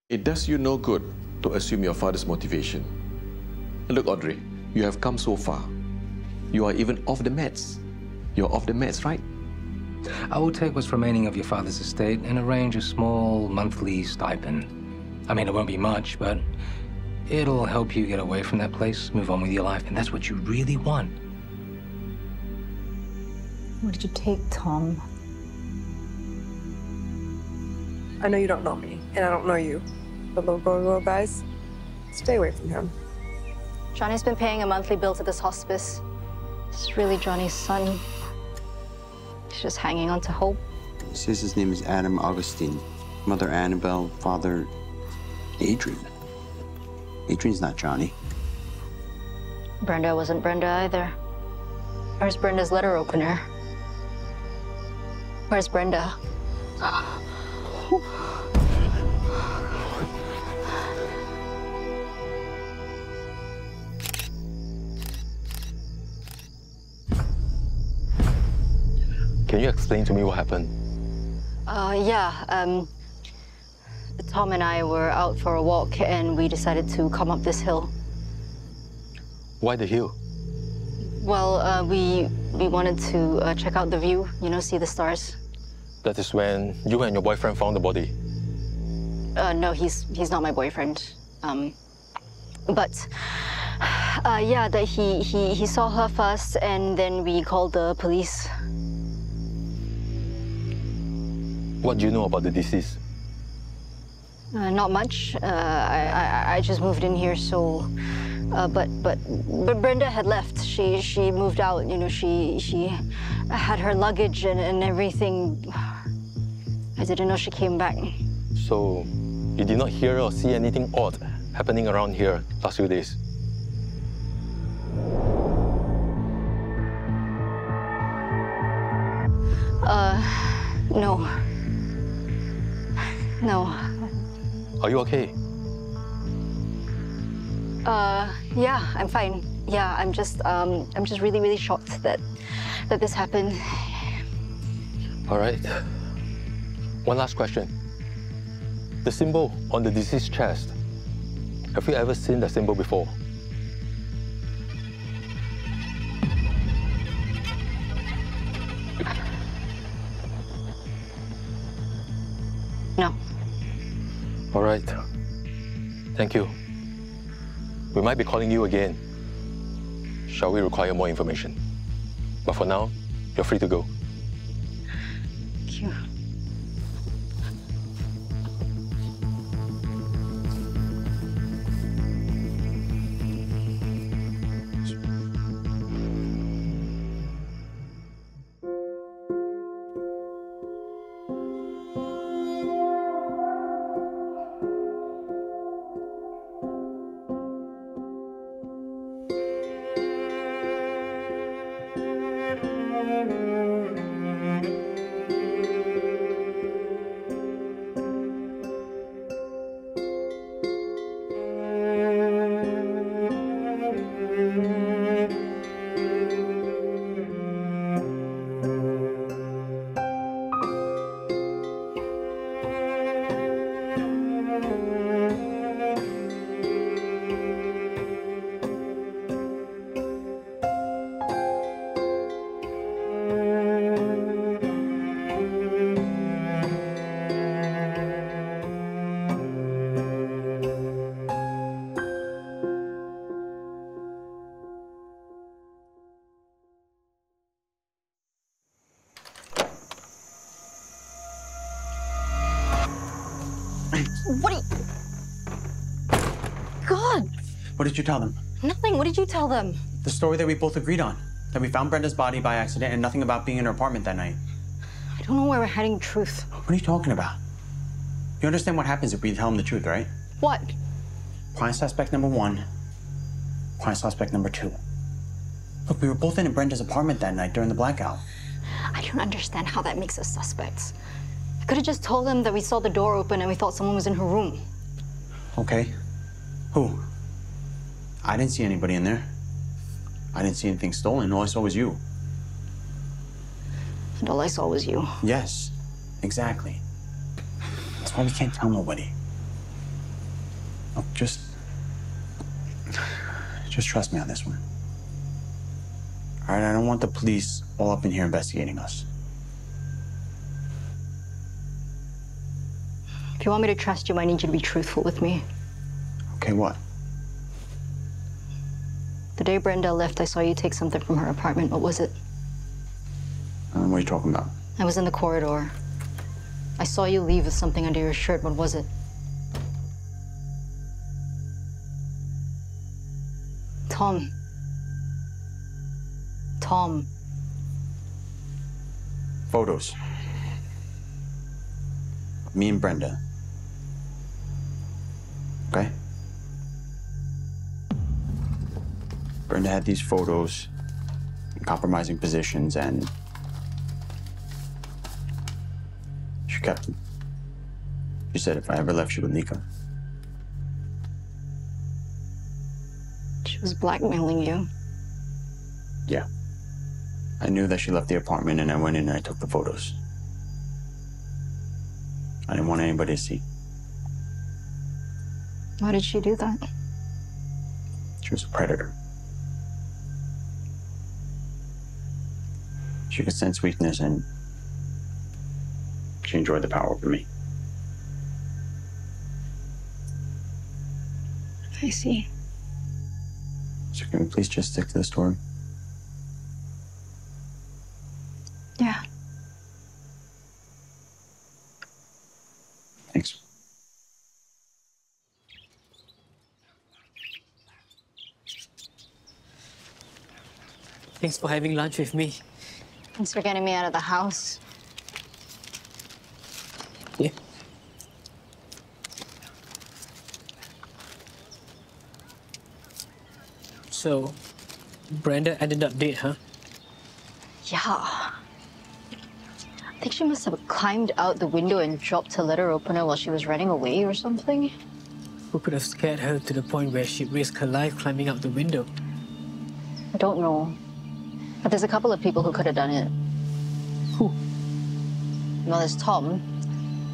It does you no good to assume your father's motivation. Look, Audrey, you have come so far. You are even off the meds. You're off the meds, right? I will take what's remaining of your father's estate and arrange a small monthly stipend. I mean, it won't be much, but it'll help you get away from that place, move on with your life, and that's what you really want. What did you take, Tom? I know you don't know me, and I don't know you. But little girl guys, stay away from him. Johnny's been paying a monthly bill to this hospice. This is really Johnny's son. He's just hanging on to hope. Says his name is Adam Augustine. Mother Annabelle, father Adrian. Adrian's not Johnny. Brenda wasn't Brenda either. Where's Brenda's letter opener? Where's Brenda? Can you explain to me what happened? Tom and I were out for a walk and we decided to come up this hill. Why the hill? Well, we wanted to check out the view, you know, see the stars. That is when you and your boyfriend found the body. No, he's not my boyfriend. That he saw her first and then we called the police. What do you know about the deceased? Not much. I just moved in here, so. But Brenda had left. She moved out. You know, she had her luggage and everything. I didn't know she came back. So, you did not hear or see anything odd happening around here last few days? No. No. Are you okay? Yeah, I'm fine. Yeah, I'm just really, really shocked that this happened. All right. One last question. The symbol on the deceased's chest. Have you ever seen that symbol before? No. All right. Thank you. We might be calling you again. Shall we require more information? But for now, you're free to go. Thank you. What are you... God! What did you tell them? Nothing. What did you tell them? The story that we both agreed on. That we found Brenda's body by accident and nothing about being in her apartment that night. I don't know where we're hiding truth. What are you talking about? You understand what happens if we tell them the truth, right? What? Prime suspect number 1. Prime suspect number 2. Look, we were both in Brenda's apartment that night during the blackout. I don't understand how that makes us suspects. I could have just told them that we saw the door open and we thought someone was in her room. Okay. Who? I didn't see anybody in there. I didn't see anything stolen. All I saw was you. And all I saw was you. Yes, exactly. That's why we can't tell nobody. Look, just trust me on this one. All right, I don't want the police all up in here investigating us. If you want me to trust you, I need you to be truthful with me. Okay, what? The day Brenda left, I saw you take something from her apartment. What was it? What are you talking about? I was in the corridor. I saw you leave with something under your shirt. What was it? Tom. Tom. Photos. Me and Brenda. Okay? Brenda had these photos in compromising positions, and she kept them. She said if I ever left, she would leak them. She was blackmailing you. Yeah. I knew that she left the apartment, and I went in and I took the photos. I didn't want anybody to see. Why did she do that? She was a predator. She could sense weakness, and she enjoyed the power over me. I see. So can we please just stick to the story? Yeah. Thanks. Thanks for having lunch with me. Thanks for getting me out of the house. Yeah. So, Brenda ended up dead, huh? Yeah. I think she must have climbed out the window and dropped her letter opener while she was running away or something. Who could have scared her to the point where she'd risk her life climbing out the window? I don't know. But there's a couple of people who could have done it. Who? Well, there's Tom.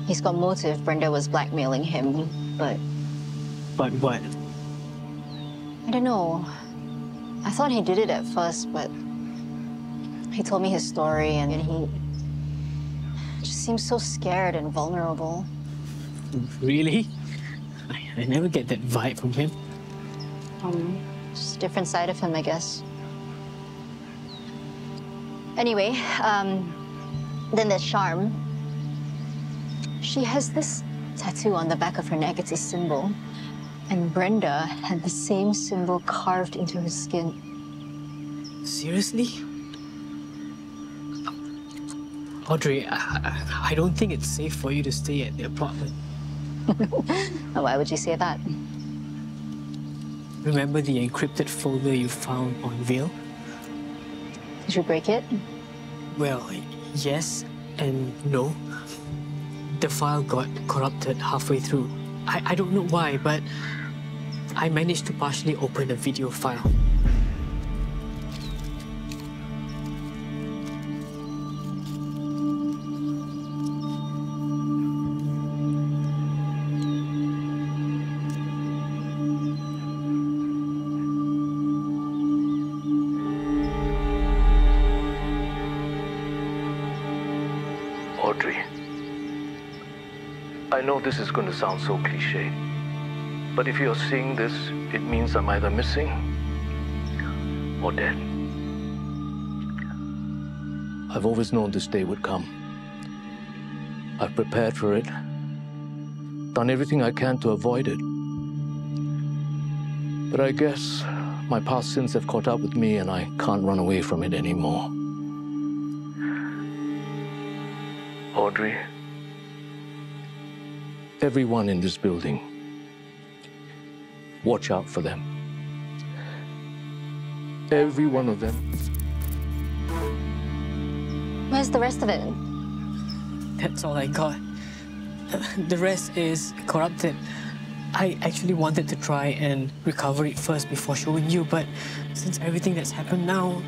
He's got motive. Brenda was blackmailing him, but... But what? I don't know. I thought he did it at first, but... He told me his story, and he... just seems so scared and vulnerable. Really? I never get that vibe from him. Just a different side of him, I guess. Anyway, then there's Sharm. She has this tattoo on the back of her neck. It's a symbol. And Brenda had the same symbol carved into her skin. Seriously? Audrey, I don't think it's safe for you to stay at the apartment. Why would you say that? Remember the encrypted folder you found on Veil? Did you break it? Well, yes and no. The file got corrupted halfway through. I don't know why, but I managed to partially open a video file. Audrey, I know this is going to sound so cliche, but if you're seeing this, it means I'm either missing or dead. I've always known this day would come. I've prepared for it, done everything I can to avoid it. But I guess my past sins have caught up with me and I can't run away from it anymore. Audrey, everyone in this building, watch out for them. Every one of them. Where's the rest of it? That's all I got. The rest is corrupted. I actually wanted to try and recover it first before showing you, but since everything that's happened now...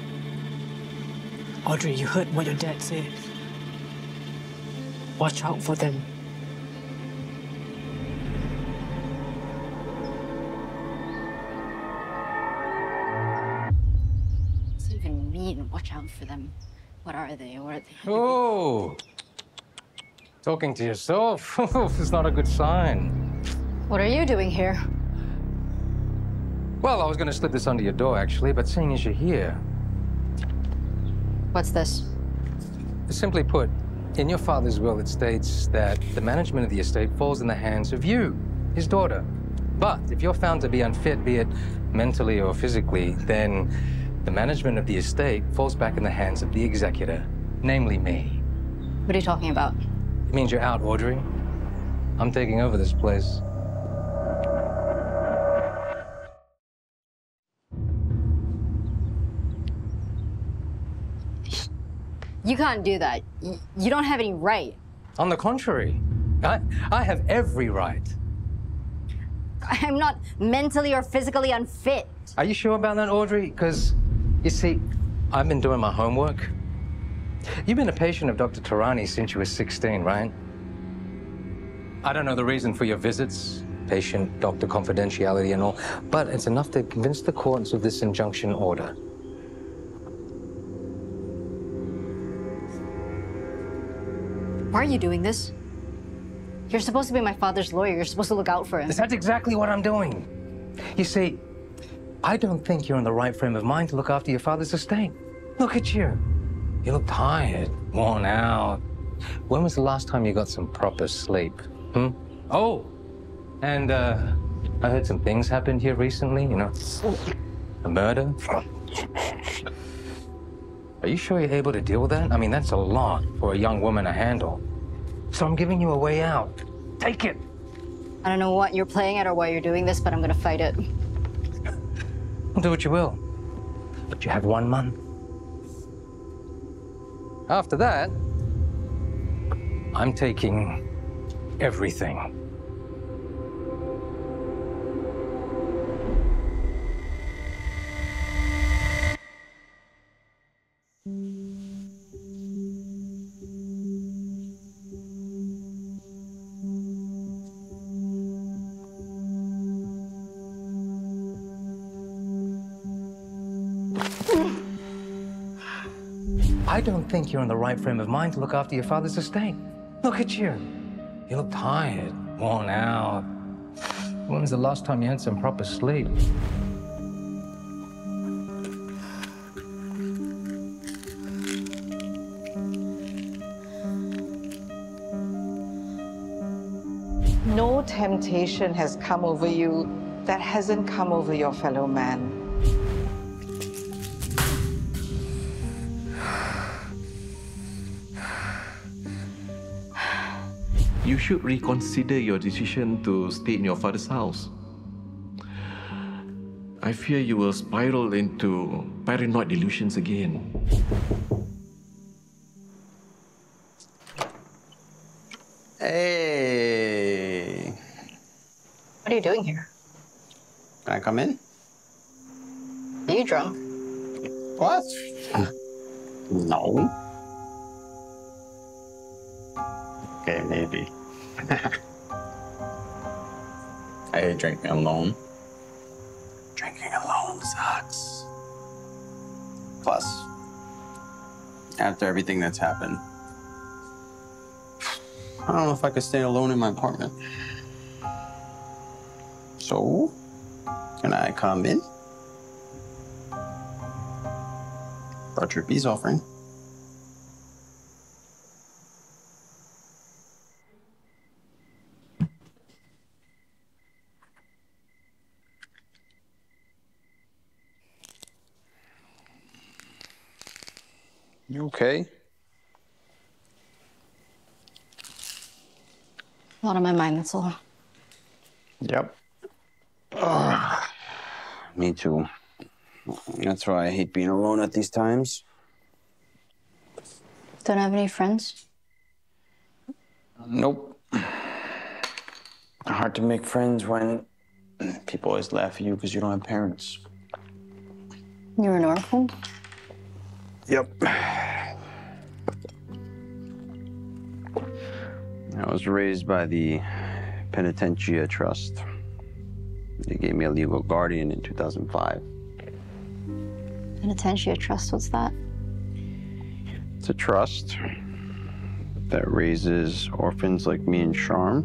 Audrey, you heard what your dad said. Watch out for them. mean, watch out for them? What are they? What are they? Oh! Talking to yourself? It's not a good sign. What are you doing here? Well, I was going to slip this under your door, actually, but seeing as you're here... What's this? Simply put, in your father's will, it states that the management of the estate falls in the hands of you, his daughter. But if you're found to be unfit, be it mentally or physically, then the management of the estate falls back in the hands of the executor, namely me. What are you talking about? It means you're out, Audrey. I'm taking over this place. You can't do that. You don't have any right. On the contrary, I have every right. I'm not mentally or physically unfit. Are you sure about that, Audrey? Because, you see, I've been doing my homework. You've been a patient of Dr. Tarani since you were 16, right? I don't know the reason for your visits, patient-doctor confidentiality and all, but it's enough to convince the courts of this injunction order. Why are you doing this? You're supposed to be my father's lawyer. You're supposed to look out for him. That's exactly what I'm doing. You see, I don't think you're in the right frame of mind to look after your father's estate. Look at you. You look tired, worn out. When was the last time you got some proper sleep? Oh, and I heard some things happened here recently, you know, a murder. Are you sure you're able to deal with that? I mean, that's a lot for a young woman to handle. So I'm giving you a way out. Take it. I don't know what you're playing at or why you're doing this, but I'm gonna fight it. Do what you will. But you have 1 month. After that, I'm taking everything. I don't think you're in the right frame of mind to look after your father's estate. Look at you. You look tired, worn out. When was the last time you had some proper sleep? No temptation has come over you that hasn't come over your fellow man. You should reconsider your decision to stay in your father's house. I fear you will spiral into paranoid delusions again. Hey! What are you doing here? Can I come in? Are you drunk? What? No. Okay, maybe. I hate drinking alone. Drinking alone sucks. Plus, after everything that's happened, I don't know if I could stay alone in my apartment. So, can I come in? Brought your peace offering. You okay? A lot on my mind, that's all. Yep. Me too. That's why I hate being alone at these times. Don't have any friends? Nope. Hard to make friends when people always laugh at you because you don't have parents. You're an orphan? Yep. I was raised by the Penitentia Trust. They gave me a legal guardian in 2005. Penitentiary trust, what's that? It's a trust that raises orphans like me and Sharm.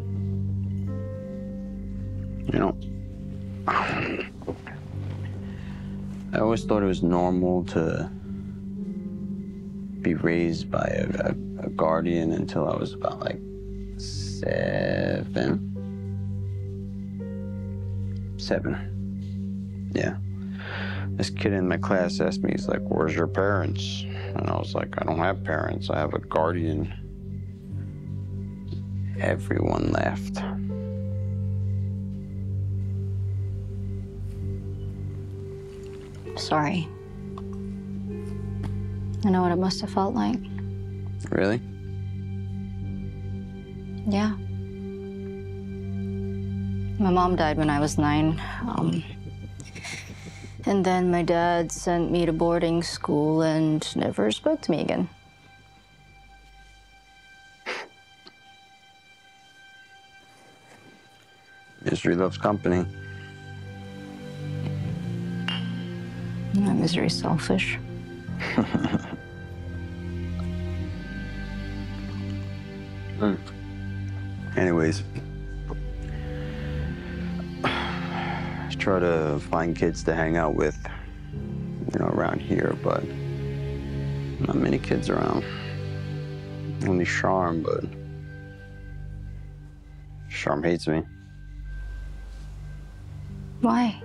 You know, I always thought it was normal to be raised by a guardian until I was about like 7. Yeah. This kid in my class asked me, he's like, "Where's your parents?" And I was like, "I don't have parents, I have a guardian." Everyone laughed. Sorry. I know what it must have felt like. Really? Yeah. My mom died when I was 9. And then my dad sent me to boarding school and never spoke to me again. Misery loves company. My misery's selfish. Anyways, I try to find kids to hang out with, you know, around here, but not many kids around. Only Sharm, but Sharm hates me. Why?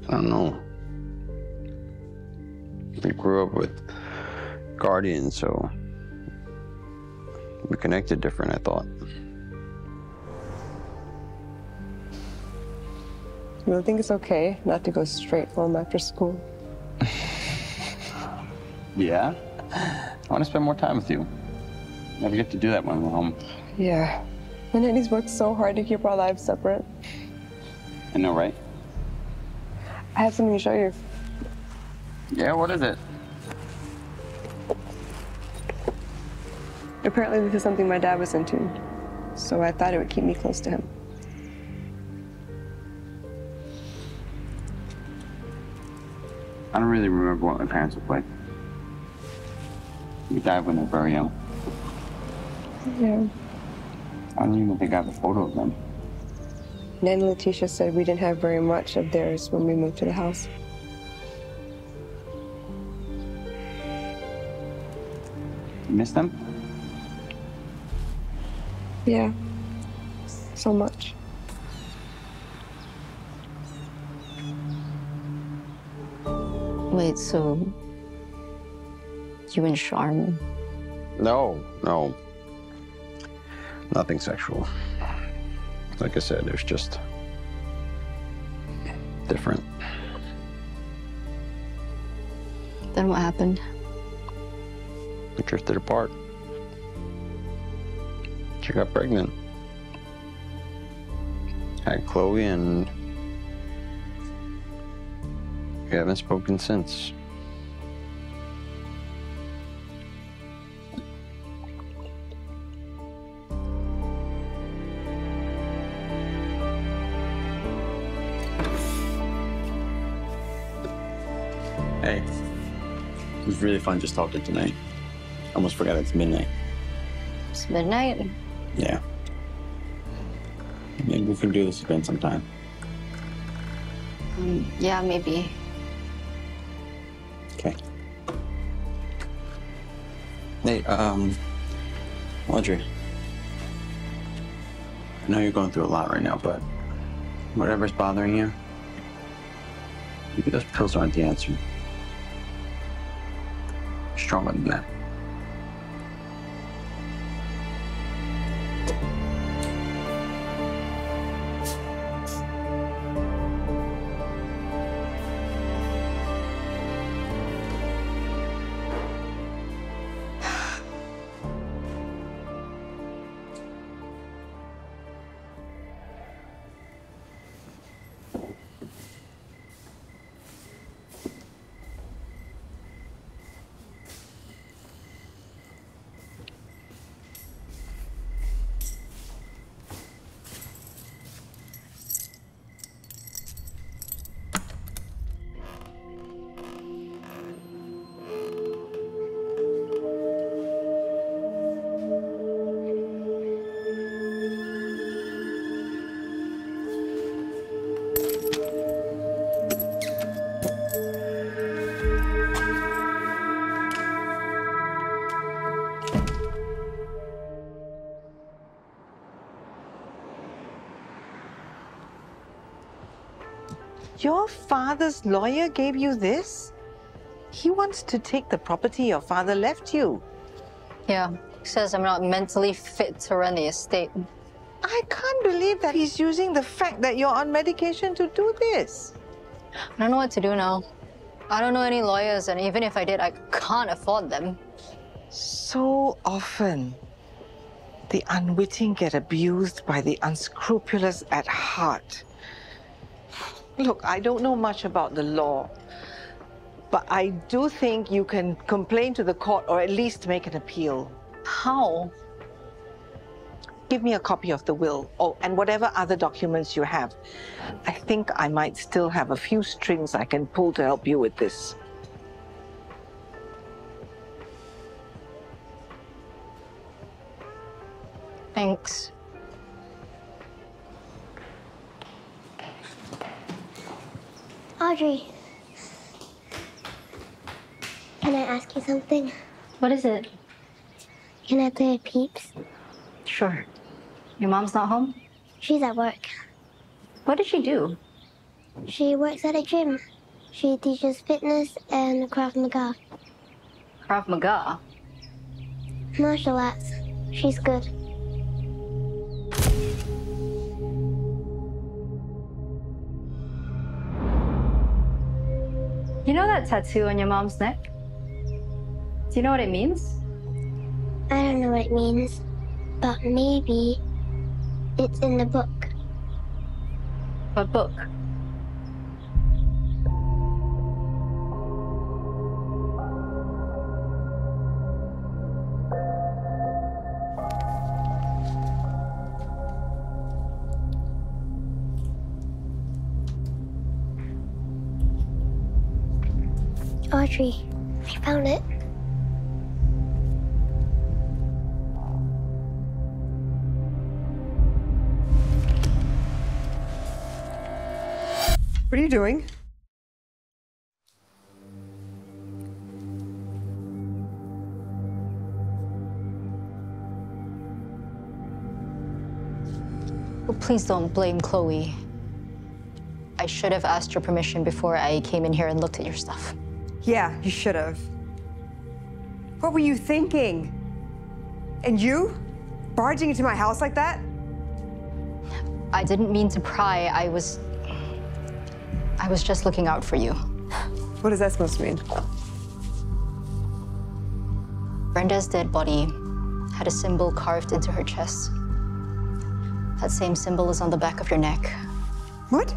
I don't know. We grew up with guardians, so we connected different, I thought. You don't think it's okay not to go straight home after school? Yeah? I want to spend more time with you. Never get to do that when we're home. Yeah. And Eddie's worked so hard to keep our lives separate. I know, right? I have something to show you. Yeah, what is it? Apparently this is something my dad was into, so I thought it would keep me close to him. I don't really remember what my parents looked like. We died when they were very young. Yeah. I don't even think I have a photo of them. Nan and Letitia said we didn't have very much of theirs when we moved to the house. You miss them? Yeah. So much. Wait, so you and Sharm? No. Nothing sexual. Like I said, it was just different. Then what happened? We drifted apart. She got pregnant. Had Chloe, and we haven't spoken since. Hey, it was really fun just talking tonight. Almost forgot it's midnight. It's midnight? Yeah. Maybe we can do this again sometime. Yeah, maybe. Okay. Hey, Audrey. I know you're going through a lot right now, but whatever's bothering you, maybe those pills aren't the answer. You're stronger than that. father's lawyer gave you this? He wants to take the property your father left you. Yeah, he says I'm not mentally fit to run the estate. I can't believe that he's using the fact that you're on medication to do this. I don't know what to do now. I don't know any lawyers, and even if I did, I can't afford them. So often, the unwitting get abused by the unscrupulous at heart. Look, I don't know much about the law, but I do think you can complain to the court or at least make an appeal. How? Give me a copy of the will, and whatever other documents you have. I think I might still have a few strings I can pull to help you with this. Thanks. Audrey, can I ask you something? What is it? Can I play with Peeps? Sure. Your mom's not home? She's at work. What does she do? She works at a gym. She teaches fitness and Krav Maga. Krav Maga? Martial arts. She's good. You know that tattoo on your mom's neck? Do you know what it means? I don't know what it means, but maybe it's in the book. What book? Audrey, I found it. What are you doing? Oh, please don't blame Chloe. I should have asked your permission before I came in here and looked at your stuff. Yeah, you should have. What were you thinking? And you? Barging into my house like that? I didn't mean to pry. I was just looking out for you. What is that supposed to mean? Brenda's dead body had a symbol carved into her chest. That same symbol is on the back of your neck. What?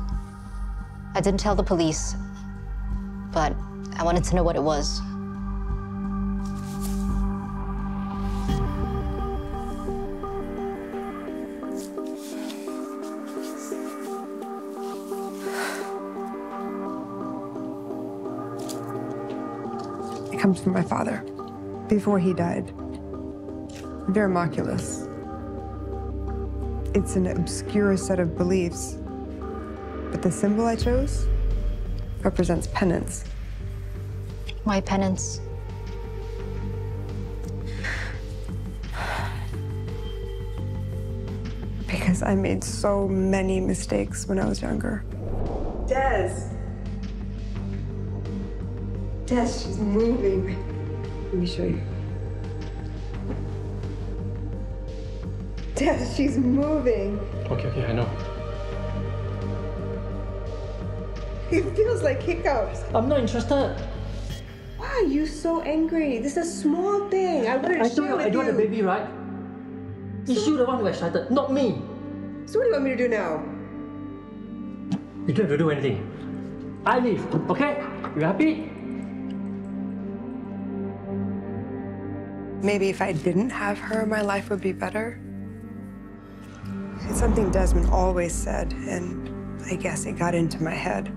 I didn't tell the police, but I wanted to know what it was. It comes from my father, before he died. Vermoculus. It's an obscure set of beliefs, but the symbol I chose represents penance. Why penance? Because I made so many mistakes when I was younger. Des! Des, she's moving. Let me show you. Des, she's moving. Okay, I know. It feels like hiccups. I'm not interested. Why are you so angry? This is a small thing. I wanted to share with you. I don't want a baby, right? It's you the one who excited, not me. So what do you want me to do now? You don't have to do anything. I leave, okay? You happy? Maybe if I didn't have her, my life would be better. It's something Desmond always said, and I guess it got into my head.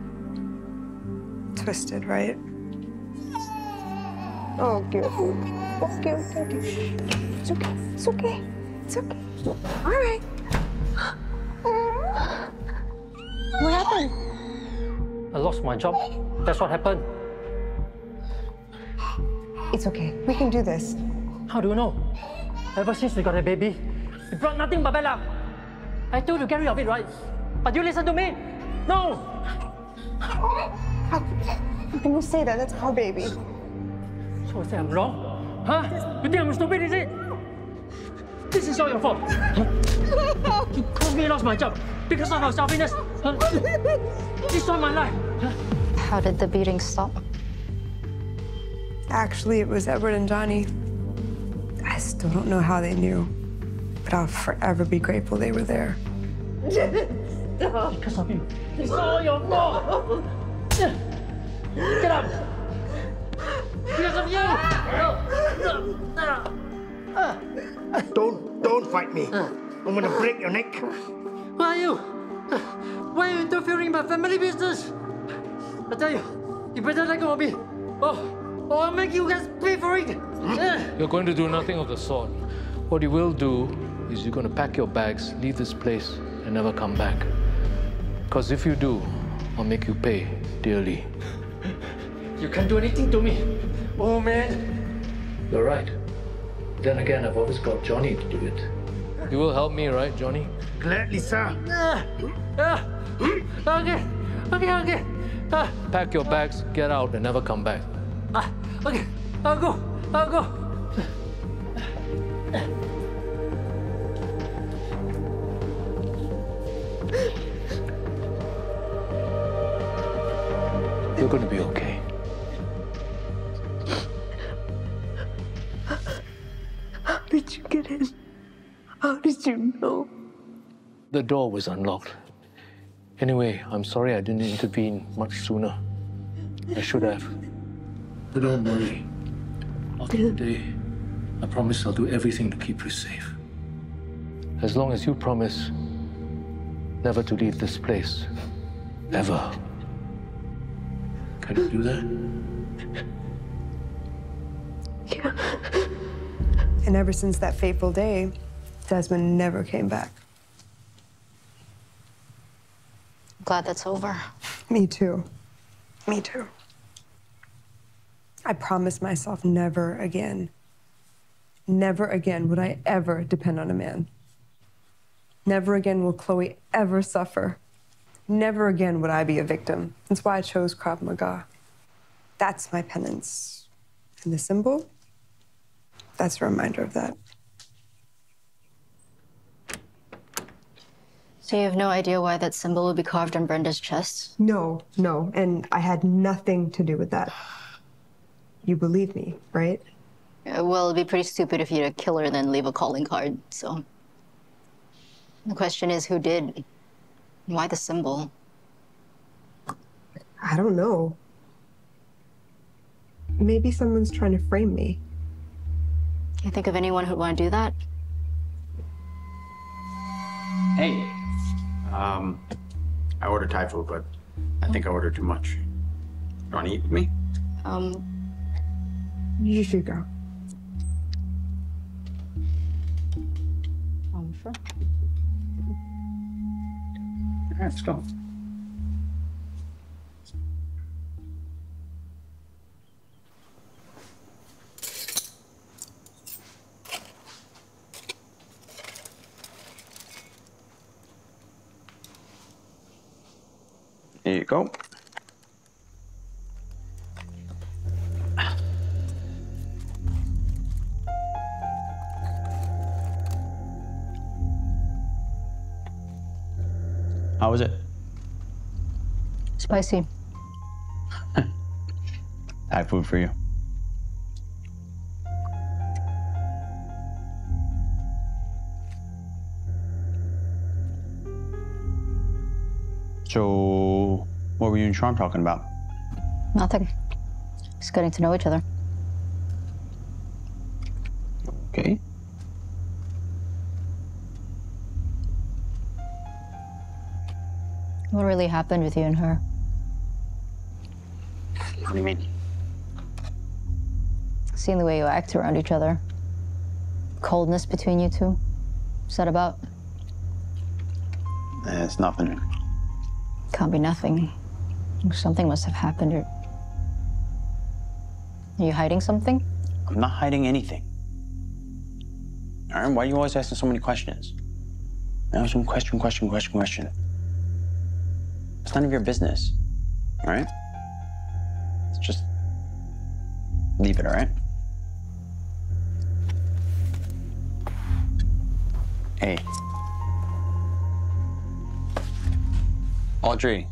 Twisted, right? Oh, cute. Okay. It's okay. It's okay. It's okay. All right. What happened? I lost my job. That's what happened. It's okay. We can do this. How do you know? Ever since we got a baby, it brought nothing but bad luck. I told you to get rid of it, right? But you listen to me? No! can you say that? That's our baby. So I say I'm wrong? Huh? You think I'm stupid, is it? This is all your fault. You caused me to lose my job because of our selfishness. Destroy my life. How did the beating stop? Actually, it was Edward and Johnny. I still don't know how they knew, but I'll forever be grateful they were there. Because of you. It's all your fault. Get up. Because of you. Don't fight me. I'm gonna break your neck. Who are you? Why are you interfering in my family business? I tell you, you better let go of me. Or I'll make you guys pay for it. You're going to do nothing of the sort. What you will do is you're going to pack your bags, leave this place, and never come back. Because if you do, I'll make you pay dearly. You can't do anything to me. Oh, man. You're right. Then again, I've always got Johnny to do it. You will help me, right, Johnny? Gladly, sir. Okay. Pack your bags, get out, and never come back. Okay, I'll go. You're going to be okay. How did you get in? How did you know? The door was unlocked. Anyway, I'm sorry I didn't intervene much sooner. I should have. But don't worry. After today, I promise I'll do everything to keep you safe. As long as you promise never to leave this place. Ever. Can you do that? Yeah. And ever since that fateful day, Desmond never came back. Glad that's over. Me too. Me too. I promised myself never again would I ever depend on a man. Never again will Chloe ever suffer. Never again would I be a victim. That's why I chose Krav Maga. That's my penance. And the symbol, that's a reminder of that. So you have no idea why that symbol would be carved on Brenda's chest? No. And I had nothing to do with that. You believe me, right? Well, it'd be pretty stupid if you had to kill her and then leave a calling card, so. The question is, who did? Why the symbol? I don't know. Maybe someone's trying to frame me. Can you think of anyone who'd want to do that? Hey. I ordered Thai food, but I think I ordered too much. You want to eat with me? You should go. Sure. All right, let's go. Here you go. How was it? Spicy. Thai food for you. So, what were you and Sharm talking about? Nothing. Just getting to know each other. Okay. What really happened with you and her? What do you mean? Seeing the way you act around each other. Coldness between you two. What's that about? It's nothing. Can't be nothing. Something must have happened. Are you hiding something? I'm not hiding anything. Aaron, why are you always asking so many questions? Now some question. It's none of your business, all right? Leave it, all right? Hey. Audrey.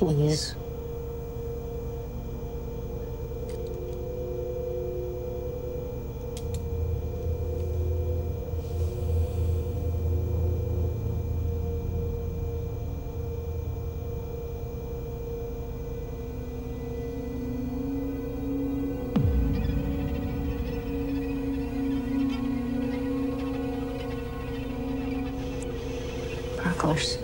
Please. Sparklers.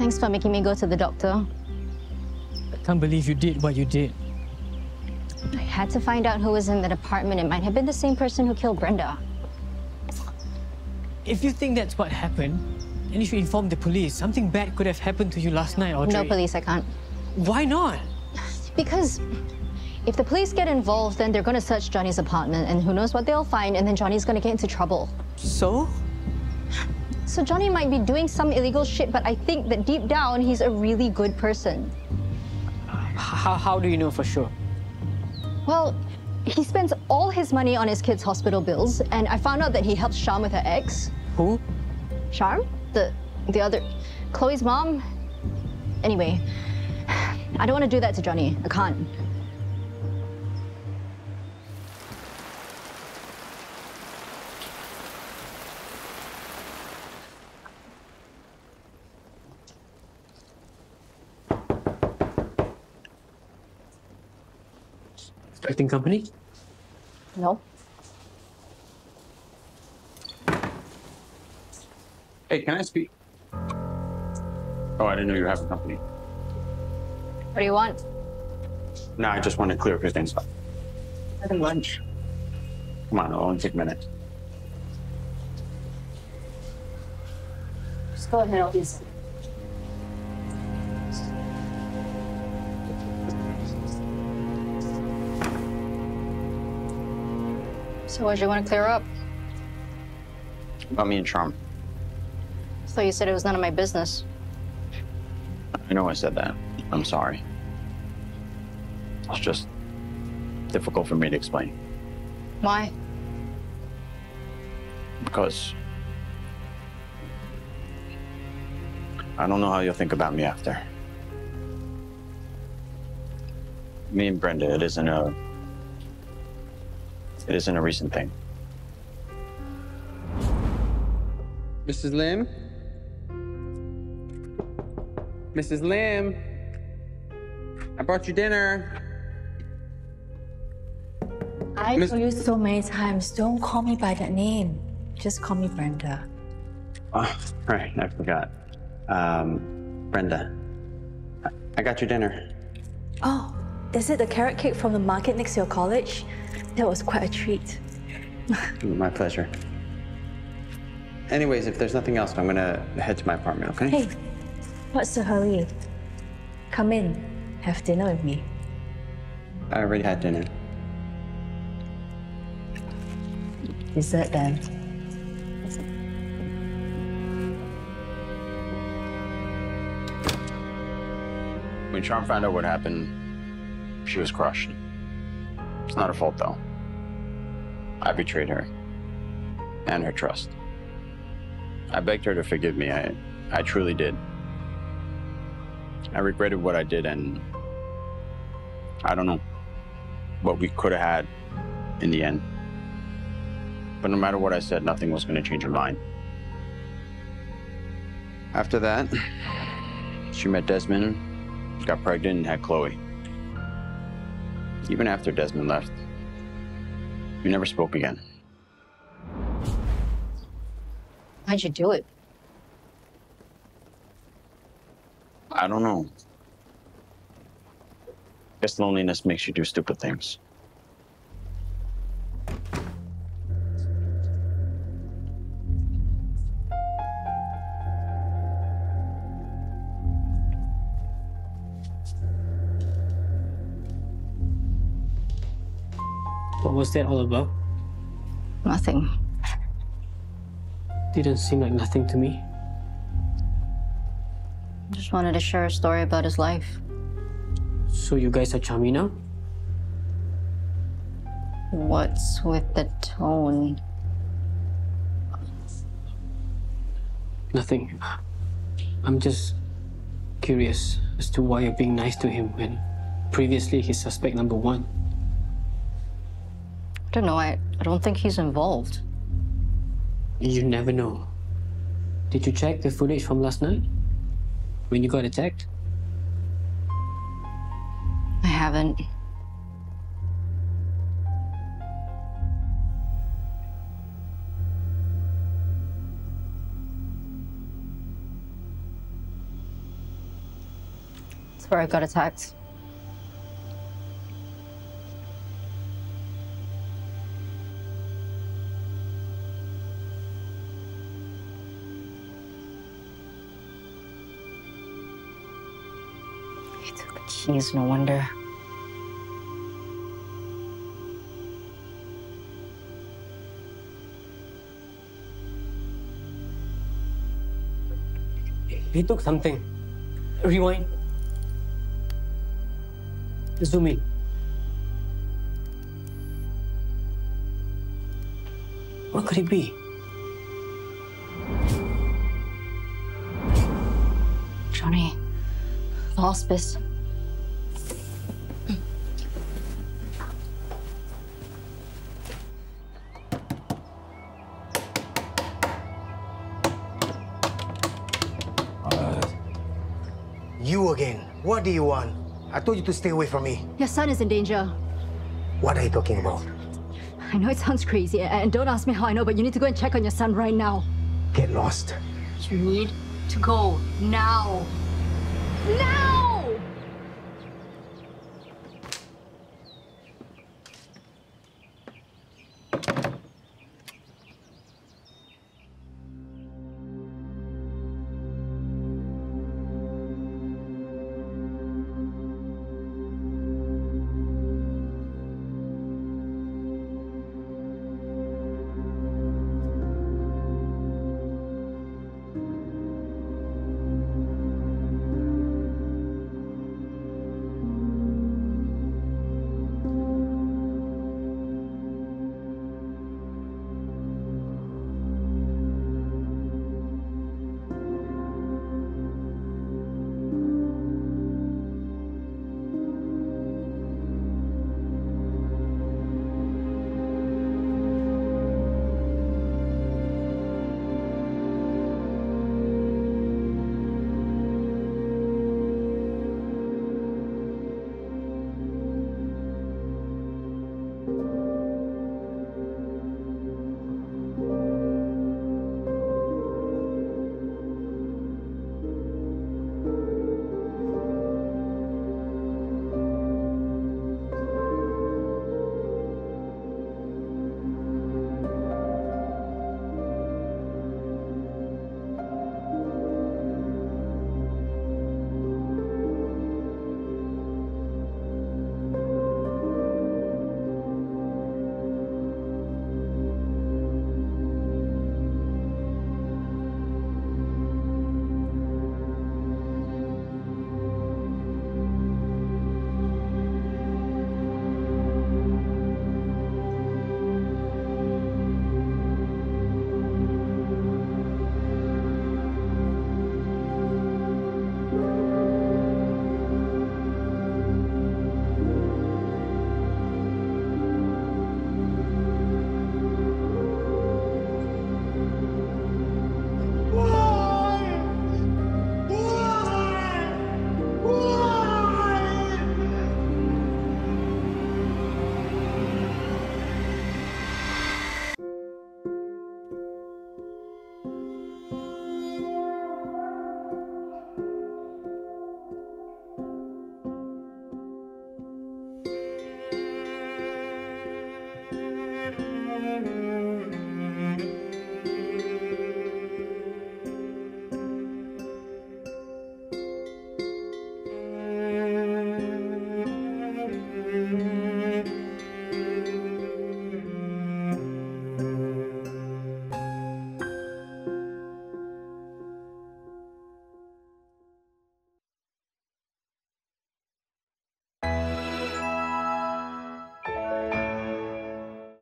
Thanks for making me go to the doctor. I can't believe you did what you did. I had to find out who was in that apartment. It might have been the same person who killed Brenda. If you think that's what happened, then you should inform the police. Something bad could have happened to you last night, Audrey. No, police, I can't. Why not? Because if the police get involved, then they're going to search Johnny's apartment, and who knows what they'll find, and then Johnny's going to get into trouble. So? So Johnny might be doing some illegal shit, but I think that deep down, he's a really good person. How do you know for sure? Well, he spends all his money on his kids' hospital bills, and I found out that he helped Sharm with her ex. Who? Sharm? The other... Chloe's mom? Anyway, I don't want to do that to Johnny. I can't. Acting company? No. Hey, can I speak? Oh, I didn't know you have a company. What do you want? No, I just want to clear a few things up. Having lunch. Come on, it'll only take a minute. Just go ahead, I'll be a second. So what do you want to clear up? About me and Sharm. I thought you said it was none of my business. I know I said that. I'm sorry. It's just difficult for me to explain. Why? Because I don't know how you'll think about me after. Me and Brenda, it isn't a recent thing. Mrs. Lim? Mrs. Lim? I brought you dinner. I told you so many times, don't call me by that name. Just call me Brenda. Oh, right, I forgot. Brenda, I got your dinner. Oh, is it the carrot cake from the market next to your college? That was quite a treat. My pleasure. Anyways, if there's nothing else, I'm gonna head to my apartment, okay? Hey, what's the hurry? Come in, have dinner with me. I already had dinner. Dessert then. When Sharm found out what happened, she was crushed. It's not her fault, though. I betrayed her. And her trust. I begged her to forgive me. I truly did. I regretted what I did, and I don't know what we could have had in the end. But no matter what I said, nothing was going to change her mind. After that, she met Desmond, got pregnant, and had Chloe. Even after Desmond left, we never spoke again. Why'd you do it? I don't know. Guess loneliness makes you do stupid things. What was that all about? Nothing. Didn't seem like nothing to me. Just wanted to share a story about his life. So you guys are chummy now? What's with the tone? Nothing. I'm just curious as to why you're being nice to him when previously he's suspect number one. I don't know. I don't think he's involved. You never know. Did you check the footage from last night? When you got attacked? I haven't. That's where I got attacked. He took the keys, no wonder. He took something. Rewind. Zoom in. What could it be? Johnny, the hospice. You again. What do you want? I told you to stay away from me. Your son is in danger. What are you talking about? I know it sounds crazy, and don't ask me how I know, but you need to go and check on your son right now. Get lost. You need to go now. Now!